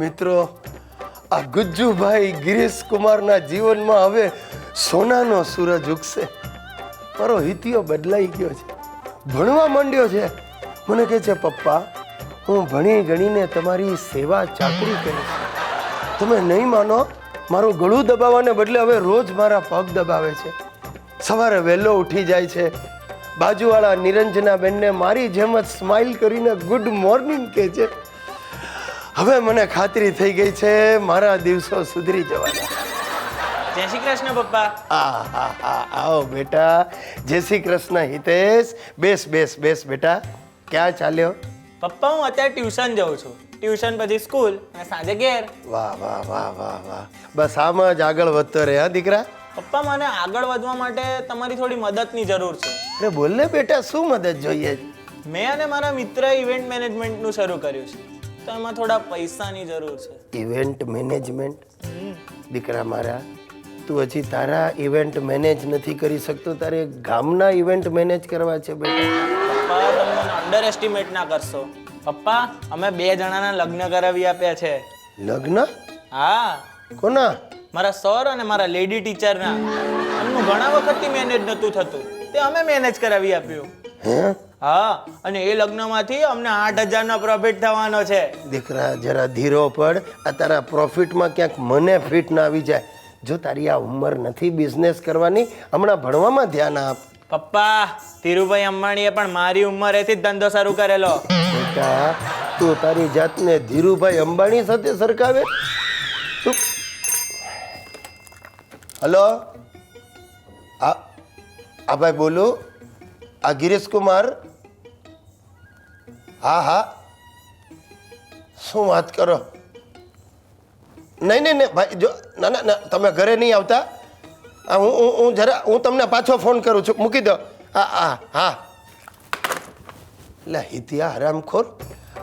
મિત્રો, આ ગુજ્જુભાઈ ગિરીશ કુમારના જીવનમાં હવે સોનાનો સૂરજ ઉગશે. મારો હિતિયો બદલાઈ ગયો છે, ભણવા માંડ્યો છે. મને કહે છે, પપ્પા હું ભણી ગણીને તમારી સેવા ચાકરી કરીશ. તમે નહીં માનો, મારું ગળું દબાવવાને બદલે હવે રોજ મારા પગ દબાવે છે. સવારે વહેલો ઉઠી જાય છે, બાજુવાળા નિરંજના બેનને મારી જેમ જ સ્માઇલ કરીને ગુડ મોર્નિંગ કહે છે. હવે મને ખાતરી થઈ ગઈ છે મારા દિવસો સુધરી જવાના. જય શ્રી કૃષ્ણ પપ્પા. આવો બેટા. જય શ્રી કૃષ્ણ હિતેશ. બેસ બેસ બેસ બેટા. ક્યાં ચાલ્યો? પપ્પા હું અત્યારે ટ્યુશન જાઉં છું. ટ્યુશન પછી સ્કૂલ અને સાંજે ઘેર. વાહ વાહ વાહ વાહ વાહ. બસ આમ જ આગળ વધતો રહે. હા દીકરા. પપ્પા મને આગળ વધવા માટે તમારી થોડી મદદની જરૂર છે. અરે બોલ ને બેટા, શું મદદ જોઈએ? મેં અને મારા મિત્રએ ઇવેન્ટ મેનેજમેન્ટનું શરૂ કર્યું છે, તો એમાં થોડા પૈસાની જરૂર છે. Event management? દીકરા મારા, તું હજી તારા ઇવેન્ટ મેનેજ નથી કરી શકતો, તારે ગામના ઇવેન્ટ મેનેજ કરવા છે બેટા. પપ્પા તમે મને અંડર એસ્ટિમેટ ના કરશો. પપ્પા અમે 2 જણાના લગ્ન કરાવી આપ્યા છે. લગ્ન? હા. કોના? મારા સર અને મારા લેડી ટીચરના. એમનું ઘણા વખતથી મેનેજ નહોતું થતું, તે અમે મેનેજ કરાવી આપ્યું. હે? હા, અને એ લગ્નમાંથી અમને 8,000નો પ્રોફિટ થવાનો છે. દીકરા જરા ધીરો પડ. આ તારા પ્રોફિટમાં ક્યાંક મને ફિટ ના આવી જાય. જો તારી આ ઉંમર નથી બિઝનેસ કરવાની, હમણાં ભણવામાં ધ્યાન આપ. પપ્પા, ધીરુભાઈ અંબાણીએ પણ મારી ઉંમરેથી જ ધંધો શરૂ કરેલો. બેટા તું તારી જાતને ધીરુભાઈ અંબાણી સાથે સરખાવે? હલો, આ ભાઈ બોલું. આ ગિરીશ કુમાર? હા હા. શું વાત કરો? નહીં નહીં નહીં ભાઈ, જો ના ના ના, તમે ઘરે નહીં આવતા. હું તમને પાછો ફોન કરું છું, મૂકી દો. હા હા હા. એટલે હિતિયા હરામખોર,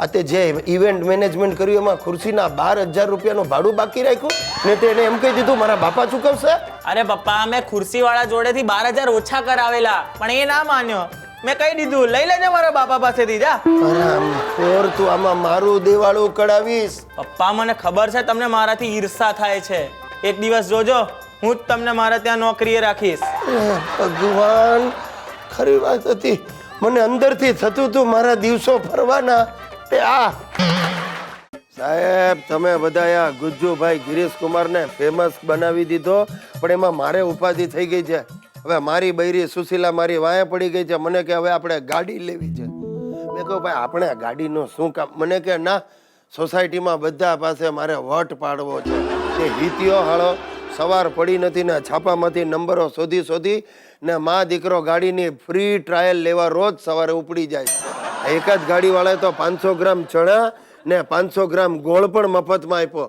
આ તે જે ઇવેન્ટ મેનેજમેન્ટ કર્યું એમાં ખુરશીના 12,000 રૂપિયાનું ભાડું બાકી રાખ્યું ને તેને એમ કહી દીધું મારા બાપા ચૂકવશે. અરે પપ્પા, મેં ખુરશીવાળા જોડેથી 12,000 ઓછા કરાવેલા, પણ એ ના માન્યો. મેં કહી દીધું લઈ લેજે મારા બાપા પાસેથી. જા. હરામખોર, તું આમાં મારું દેવાળું કઢાવીશ. પપ્પા મને ખબર છે તમને મારાથી ઈર્ષા થાય છે. એક દિવસ જોજો, હું જ તમને મારા ત્યાં નોકરીએ રાખીશ. ભગવાન, ખરી વાત હતી. મને અંદરથી થતું તું મારા દિવસો ફરવાના. તે આ સાહેબ, તમે બધા આ ગુજ્જુભાઈ ગિરીશ કુમારને ફેમસ બનાવી દીધો, પણ એમાં મારે ઉપાધિ થઈ ગઈ છે. હવે મારી બૈરી સુશીલા મારી વાંહે પડી ગઈ છે. મને કે હવે આપણે ગાડી લેવી છે. મેં કહ્યું ભાઈ આપણે ગાડીનું શું કામ? મને કે ના, સોસાયટીમાં બધા પાસે મારે વટ પાડવો છે. તે હિતિયો હાળો સવાર પડી નથી ને છાપામાંથી નંબરો શોધી ને મા દીકરો ગાડીની ફ્રી ટ્રાયલ લેવા રોજ સવારે ઉપડી જાય. એક જ ગાડીવાળાએ તો 500 ગ્રામ ચણા ને 500 ગ્રામ ગોળ પણ મફતમાં આપ્યો.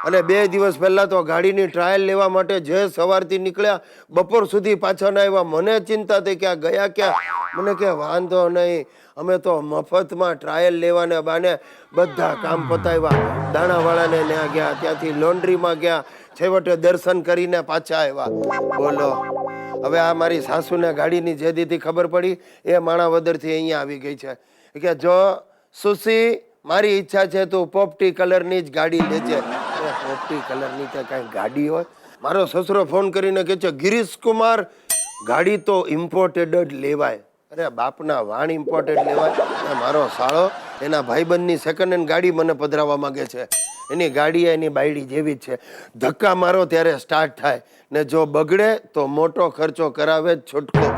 અને 2 દિવસ પહેલા તો ગાડીની ટ્રાયલ લેવા માટે જે સવારથી નીકળ્યા બપોર સુધી પાછા ના આવ્યા. મને ચિંતા થઈ કે આ ગયા ક્યાં. મને કે વાંધો નહીં, અમે તો મફતમાં ટ્રાયલ લેવાને બાને બધા કામ પતાવ્યા. દાણાવાળાને ત્યાં ગયા, ત્યાંથી લોન્ડ્રીમાં ગયા, છેવટે દર્શન કરીને પાછા આવ્યા. બોલો, હવે આ મારી સાસુને ગાડીની જે દીધી ખબર પડી એ માણાવદરથી અહીંયા આવી ગઈ છે કે જો સુશી, મારી ઈચ્છા છે તું પોપટી કલરની જ ગાડી લેજે. પોપટી કલરની તો કાંઈ ગાડી હોય? મારો સસરો ફોન કરીને કહે છે ગિરીશ કુમાર, ગાડી તો ઇમ્પોર્ટેડ જ લેવાય. અરે બાપના વાણ ઇમ્પોર્ટેડ લેવાય? મારો સાળો એના ભાઈબંધની સેકન્ડ હેન્ડ ગાડી મને પધરાવવા માંગે છે. એની ગાડી એની બાયડી જેવી જ છે. ધક્કા મારો ત્યારે સ્ટાર્ટ થાય ને જો બગડે તો મોટો ખર્ચો કરાવે જ છૂટકો.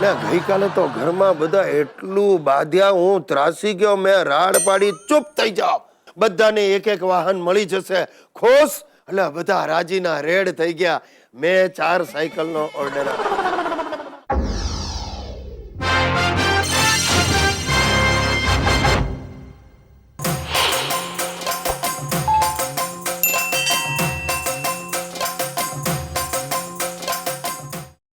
ને ગઈકાલે તો ઘરમાં બધા એટલું બાધ્યા, હું ત્રાસી ગયો. મેં રાડ પાડી ચૂપ થઈ જાઓ, બધાને એક એક વાહન મળી જશે, ખુશ. એટલે બધા રાજીના રેડ થઈ ગયા. મેં 4 સાયકલનો ઓર્ડર આપ્યો.